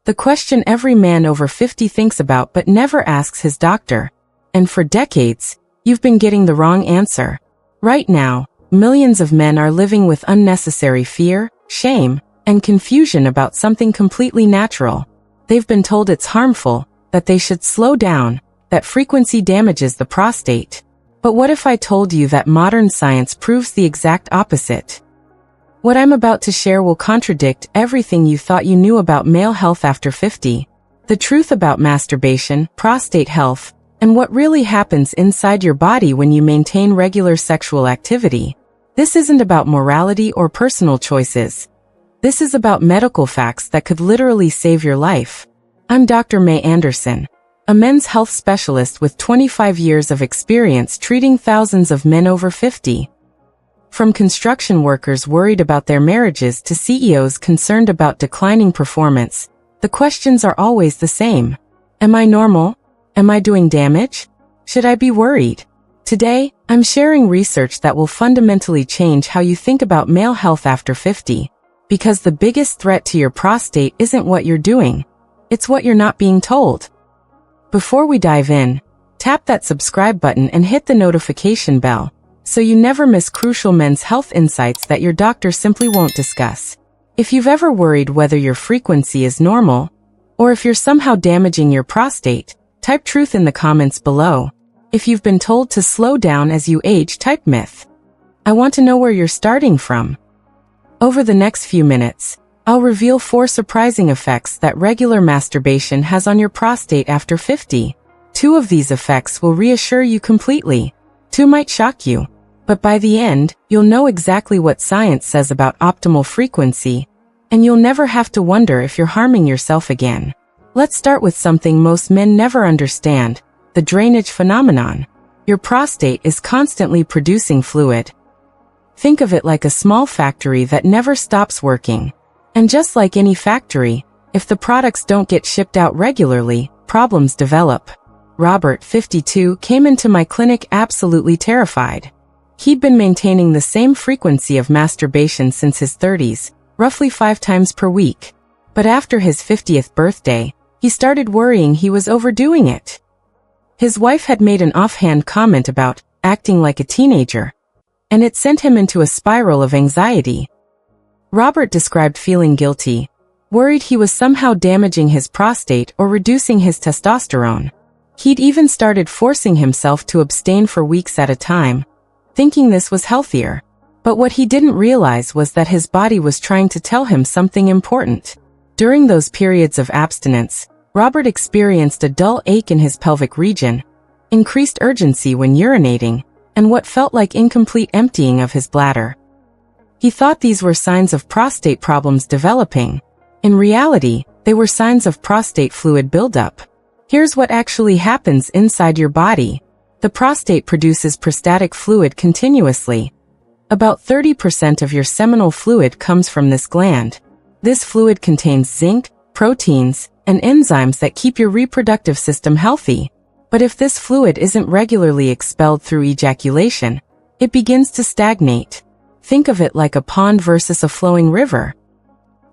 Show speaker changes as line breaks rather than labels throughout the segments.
The question every man over 50 thinks about but never asks his doctor. And for decades, you've been getting the wrong answer. Right now, millions of men are living with unnecessary fear, shame, and confusion about something completely natural. They've been told it's harmful, that they should slow down, that frequency damages the prostate. But what if I told you that modern science proves the exact opposite? What I'm about to share will contradict everything you thought you knew about male health after 50. The truth about masturbation, prostate health, and what really happens inside your body when you maintain regular sexual activity. This isn't about morality or personal choices. This is about medical facts that could literally save your life. I'm Dr. Mei Anderson, a men's health specialist with 25 years of experience treating thousands of men over 50. From construction workers worried about their marriages to CEOs concerned about declining performance, the questions are always the same. Am I normal? Am I doing damage? Should I be worried? Today, I'm sharing research that will fundamentally change how you think about male health after 50. Because the biggest threat to your prostate isn't what you're doing. It's what you're not being told. Before we dive in, tap that subscribe button and hit the notification bell, so you never miss crucial men's health insights that your doctor simply won't discuss. If you've ever worried whether your frequency is normal, or if you're somehow damaging your prostate, type truth in the comments below. If you've been told to slow down as you age, type myth. I want to know where you're starting from. Over the next few minutes, I'll reveal 4 surprising effects that regular masturbation has on your prostate after 50. 2 of these effects will reassure you completely. 2 might shock you. But by the end, you'll know exactly what science says about optimal frequency, and you'll never have to wonder if you're harming yourself again. Let's start with something most men never understand, the drainage phenomenon. Your prostate is constantly producing fluid. Think of it like a small factory that never stops working. And just like any factory, if the products don't get shipped out regularly, problems develop. Robert, 52, came into my clinic absolutely terrified. He'd been maintaining the same frequency of masturbation since his 30s, roughly 5 times per week. But after his 50th birthday, he started worrying he was overdoing it. His wife had made an offhand comment about acting like a teenager, and it sent him into a spiral of anxiety. Robert described feeling guilty, worried he was somehow damaging his prostate or reducing his testosterone. He'd even started forcing himself to abstain for weeks at a time, thinking this was healthier. But what he didn't realize was that his body was trying to tell him something important. During those periods of abstinence, Robert experienced a dull ache in his pelvic region, increased urgency when urinating, and what felt like incomplete emptying of his bladder. He thought these were signs of prostate problems developing. In reality, they were signs of prostate fluid buildup. Here's what actually happens inside your body. The prostate produces prostatic fluid continuously. About 30% of your seminal fluid comes from this gland. This fluid contains zinc, proteins, and enzymes that keep your reproductive system healthy. But if this fluid isn't regularly expelled through ejaculation, it begins to stagnate. Think of it like a pond versus a flowing river.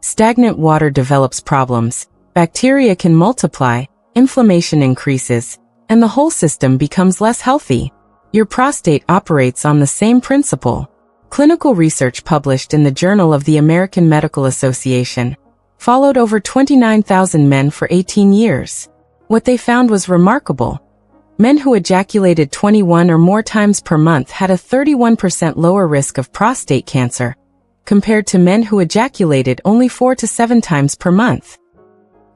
Stagnant water develops problems, bacteria can multiply, inflammation increases, and the whole system becomes less healthy. Your prostate operates on the same principle. Clinical research published in the Journal of the American Medical Association followed over 29,000 men for 18 years. What they found was remarkable. Men who ejaculated 21 or more times per month had a 31% lower risk of prostate cancer, compared to men who ejaculated only 4 to 7 times per month.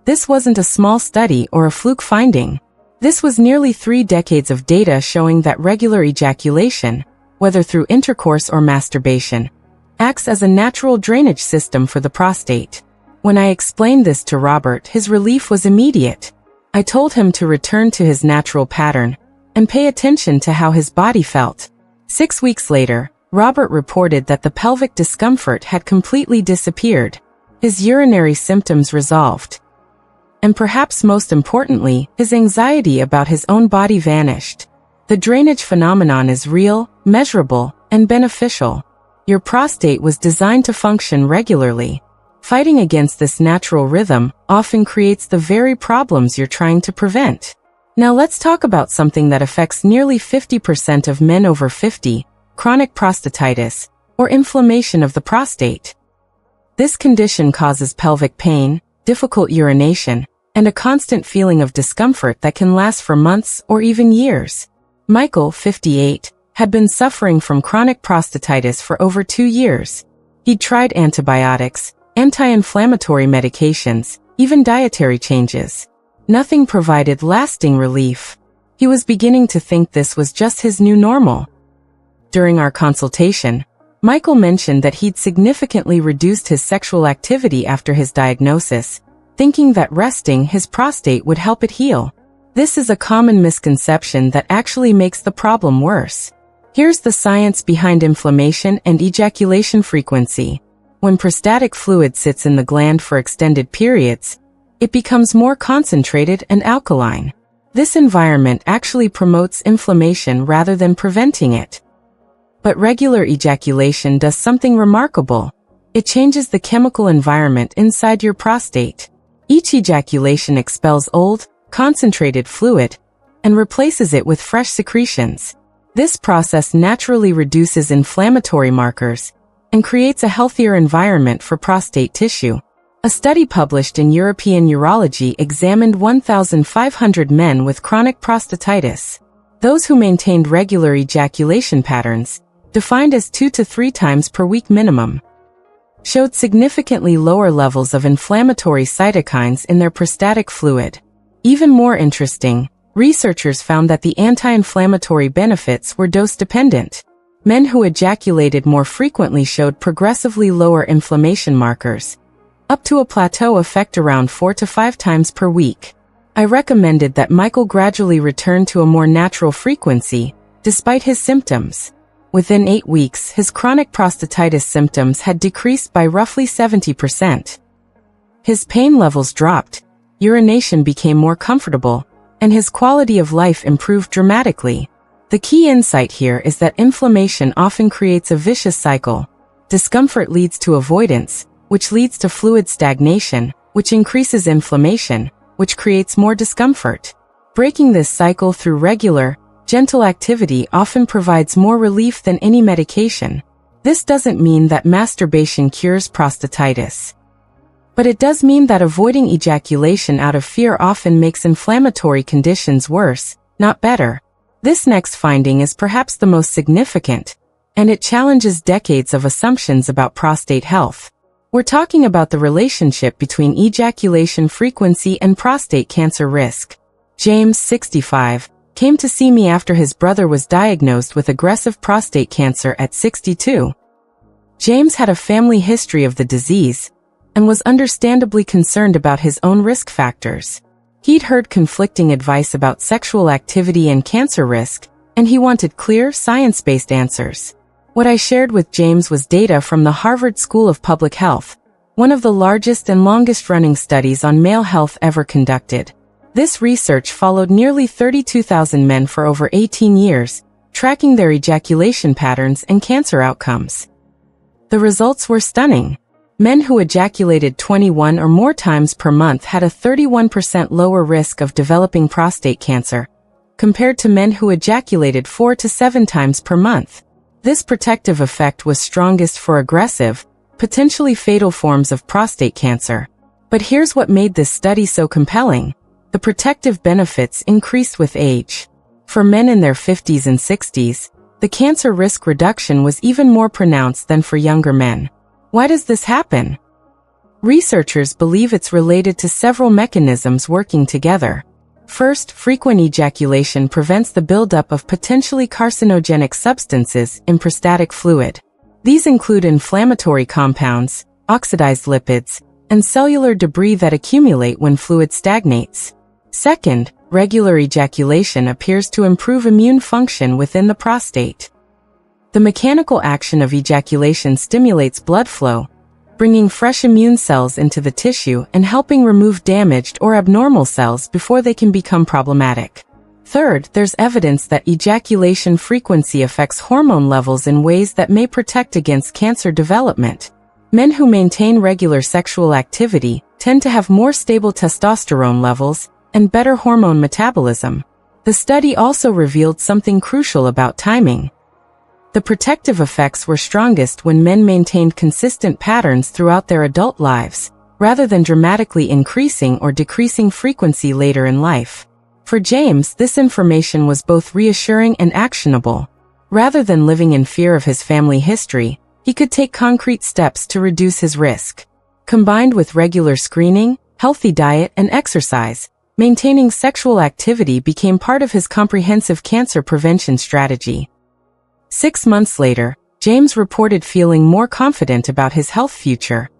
This wasn't a small study or a fluke finding. This was nearly 3 decades of data showing that regular ejaculation, whether through intercourse or masturbation, acts as a natural drainage system for the prostate. When I explained this to Robert, his relief was immediate. I told him to return to his natural pattern and pay attention to how his body felt. 6 weeks later, Robert reported that the pelvic discomfort had completely disappeared. His urinary symptoms resolved. And perhaps most importantly, his anxiety about his own body vanished. The drainage phenomenon is real, measurable, and beneficial. Your prostate was designed to function regularly. Fighting against this natural rhythm often creates the very problems you're trying to prevent. Now let's talk about something that affects nearly 50% of men over 50, chronic prostatitis, or inflammation of the prostate. This condition causes pelvic pain, difficult urination, and a constant feeling of discomfort that can last for months or even years. Michael, 58, had been suffering from chronic prostatitis for over 2 years. He'd tried antibiotics, anti-inflammatory medications, even dietary changes. Nothing provided lasting relief. He was beginning to think this was just his new normal. During our consultation, Michael mentioned that he'd significantly reduced his sexual activity after his diagnosis, thinking that resting his prostate would help it heal. This is a common misconception that actually makes the problem worse. Here's the science behind inflammation and ejaculation frequency. When prostatic fluid sits in the gland for extended periods, it becomes more concentrated and alkaline. This environment actually promotes inflammation rather than preventing it. But regular ejaculation does something remarkable. It changes the chemical environment inside your prostate. Each ejaculation expels old, concentrated fluid and replaces it with fresh secretions. This process naturally reduces inflammatory markers and creates a healthier environment for prostate tissue. A study published in European Urology examined 1,500 men with chronic prostatitis. Those who maintained regular ejaculation patterns, defined as 2 to 3 times per week minimum, showed significantly lower levels of inflammatory cytokines in their prostatic fluid. Even more interesting, researchers found that the anti-inflammatory benefits were dose-dependent. Men who ejaculated more frequently showed progressively lower inflammation markers, up to a plateau effect around 4 to 5 times per week. I recommended that Michael gradually return to a more natural frequency, despite his symptoms. Within 8 weeks, his chronic prostatitis symptoms had decreased by roughly 70%. His pain levels dropped, urination became more comfortable, and his quality of life improved dramatically. The key insight here is that inflammation often creates a vicious cycle. Discomfort leads to avoidance, which leads to fluid stagnation, which increases inflammation, which creates more discomfort. Breaking this cycle through regular, gentle activity often provides more relief than any medication. This doesn't mean that masturbation cures prostatitis. But it does mean that avoiding ejaculation out of fear often makes inflammatory conditions worse, not better. This next finding is perhaps the most significant, and it challenges decades of assumptions about prostate health. We're talking about the relationship between ejaculation frequency and prostate cancer risk. James, 65, came to see me after his brother was diagnosed with aggressive prostate cancer at 62. James had a family history of the disease and was understandably concerned about his own risk factors. He'd heard conflicting advice about sexual activity and cancer risk, and he wanted clear, science-based answers. What I shared with James was data from the Harvard School of Public Health, one of the largest and longest-running studies on male health ever conducted. This research followed nearly 32,000 men for over 18 years, tracking their ejaculation patterns and cancer outcomes. The results were stunning. Men who ejaculated 21 or more times per month had a 31% lower risk of developing prostate cancer, compared to men who ejaculated 4 to 7 times per month. This protective effect was strongest for aggressive, potentially fatal forms of prostate cancer. But here's what made this study so compelling. The protective benefits increased with age. For men in their 50s and 60s, the cancer risk reduction was even more pronounced than for younger men. Why does this happen? Researchers believe it's related to several mechanisms working together. First, frequent ejaculation prevents the buildup of potentially carcinogenic substances in prostatic fluid. These include inflammatory compounds, oxidized lipids, and cellular debris that accumulate when fluid stagnates. Second, regular ejaculation appears to improve immune function within the prostate. The mechanical action of ejaculation stimulates blood flow, bringing fresh immune cells into the tissue and helping remove damaged or abnormal cells before they can become problematic. Third, there's evidence that ejaculation frequency affects hormone levels in ways that may protect against cancer development. Men who maintain regular sexual activity tend to have more stable testosterone levels and better hormone metabolism. The study also revealed something crucial about timing. The protective effects were strongest when men maintained consistent patterns throughout their adult lives, rather than dramatically increasing or decreasing frequency later in life. For James, this information was both reassuring and actionable. Rather than living in fear of his family history, he could take concrete steps to reduce his risk. Combined with regular screening, healthy diet, and exercise, maintaining sexual activity became part of his comprehensive cancer prevention strategy. 6 months later, James reported feeling more confident about his health future.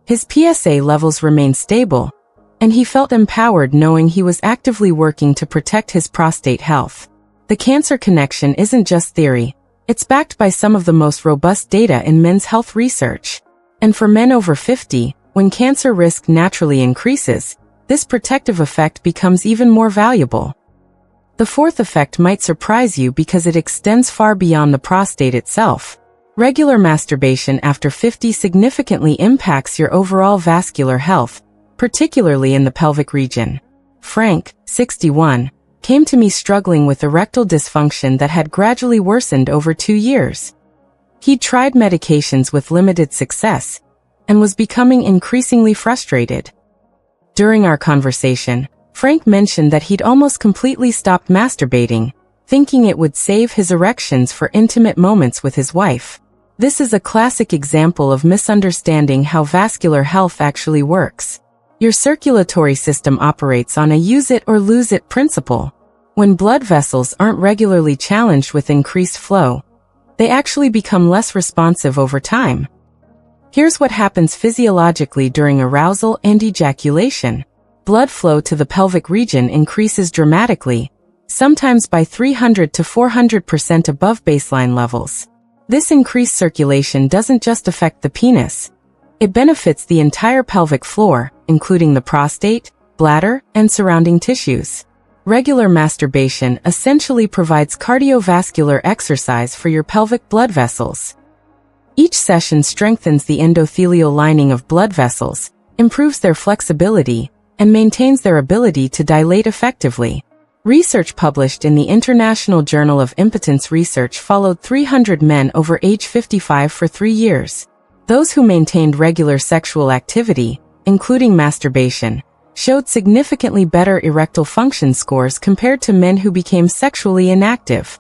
His PSA levels remained stable, and he felt empowered knowing he was actively working to protect his prostate health. The cancer connection isn't just theory, it's backed by some of the most robust data in men's health research. And for men over 50, when cancer risk naturally increases, this protective effect becomes even more valuable. The fourth effect might surprise you because it extends far beyond the prostate itself. Regular masturbation after 50 significantly impacts your overall vascular health, particularly in the pelvic region. Frank, 61, came to me struggling with erectile dysfunction that had gradually worsened over 2 years. He'd tried medications with limited success and was becoming increasingly frustrated. During our conversation, Frank mentioned that he'd almost completely stopped masturbating, thinking it would save his erections for intimate moments with his wife. This is a classic example of misunderstanding how vascular health actually works. Your circulatory system operates on a use it or lose it principle. When blood vessels aren't regularly challenged with increased flow, they actually become less responsive over time. Here's what happens physiologically during arousal and ejaculation. Blood flow to the pelvic region increases dramatically, sometimes by 300 to 400% above baseline levels. This increased circulation doesn't just affect the penis. It benefits the entire pelvic floor, including the prostate, bladder, and surrounding tissues. Regular masturbation essentially provides cardiovascular exercise for your pelvic blood vessels. Each session strengthens the endothelial lining of blood vessels, improves their flexibility, and maintains their ability to dilate effectively. Research published in the International Journal of Impotence Research followed 300 men over age 55 for 3 years. Those who maintained regular sexual activity, including masturbation, showed significantly better erectile function scores compared to men who became sexually inactive.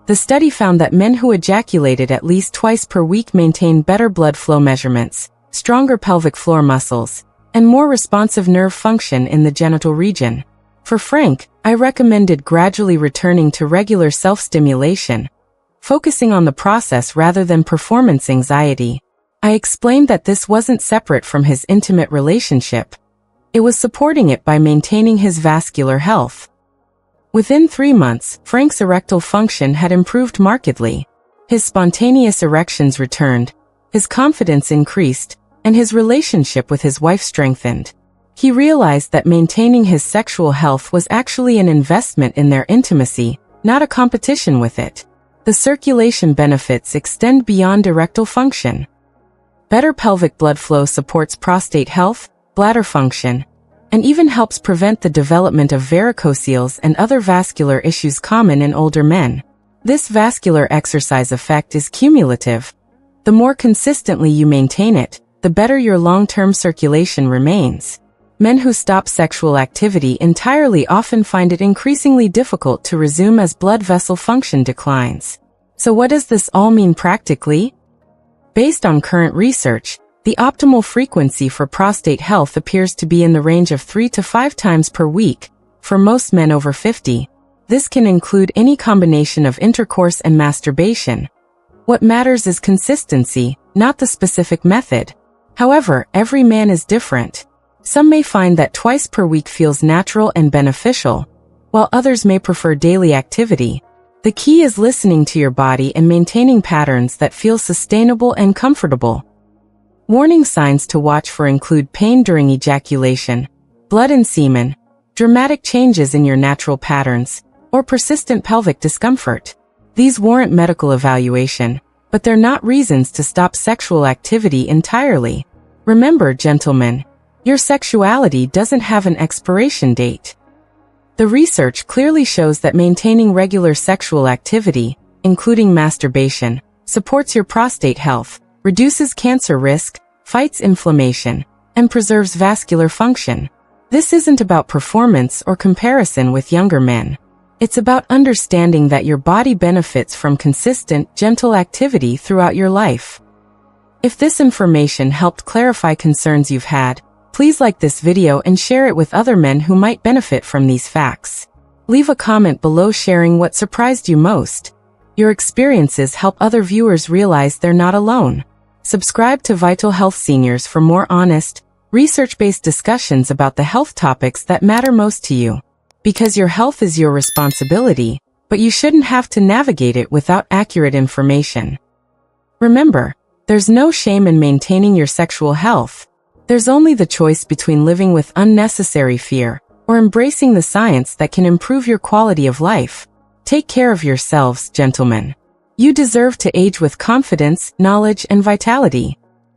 The study found that men who ejaculated at least twice per week maintained better blood flow measurements, stronger pelvic floor muscles, and more responsive nerve function in the genital region. For Frank, I recommended gradually returning to regular self-stimulation, focusing on the process rather than performance anxiety. I explained that this wasn't separate from his intimate relationship. It was supporting it by maintaining his vascular health. Within 3 months, Frank's erectile function had improved markedly. His spontaneous erections returned, his confidence increased, and his relationship with his wife strengthened. He realized that maintaining his sexual health was actually an investment in their intimacy, not a competition with it. The circulation benefits extend beyond erectile function. Better pelvic blood flow supports prostate health, bladder function, and even helps prevent the development of varicocele and other vascular issues common in older men. This vascular exercise effect is cumulative. The more consistently you maintain it, the better your long-term circulation remains. Men who stop sexual activity entirely often find it increasingly difficult to resume as blood vessel function declines. So what does this all mean practically? Based on current research, the optimal frequency for prostate health appears to be in the range of 3 to 5 times per week, for most men over 50. This can include any combination of intercourse and masturbation. What matters is consistency, not the specific method. However, every man is different. Some may find that twice per week feels natural and beneficial, while others may prefer daily activity. The key is listening to your body and maintaining patterns that feel sustainable and comfortable. Warning signs to watch for include pain during ejaculation, blood and semen, dramatic changes in your natural patterns, or persistent pelvic discomfort. These warrant medical evaluation, but they're not reasons to stop sexual activity entirely. Remember, gentlemen, your sexuality doesn't have an expiration date. The research clearly shows that maintaining regular sexual activity, including masturbation, supports your prostate health, reduces cancer risk, fights inflammation, and preserves vascular function. This isn't about performance or comparison with younger men. It's about understanding that your body benefits from consistent, gentle activity throughout your life. If this information helped clarify concerns you've had, please like this video and share it with other men who might benefit from these facts. Leave a comment below sharing what surprised you most. Your experiences help other viewers realize they're not alone. Subscribe to Vital Health Seniors for more honest, research-based discussions about the health topics that matter most to you. Because your health is your responsibility, but you shouldn't have to navigate it without accurate information. Remember, there's no shame in maintaining your sexual health. There's only the choice between living with unnecessary fear or embracing the science that can improve your quality of life. Take care of yourselves, gentlemen. You deserve to age with confidence, knowledge, and vitality.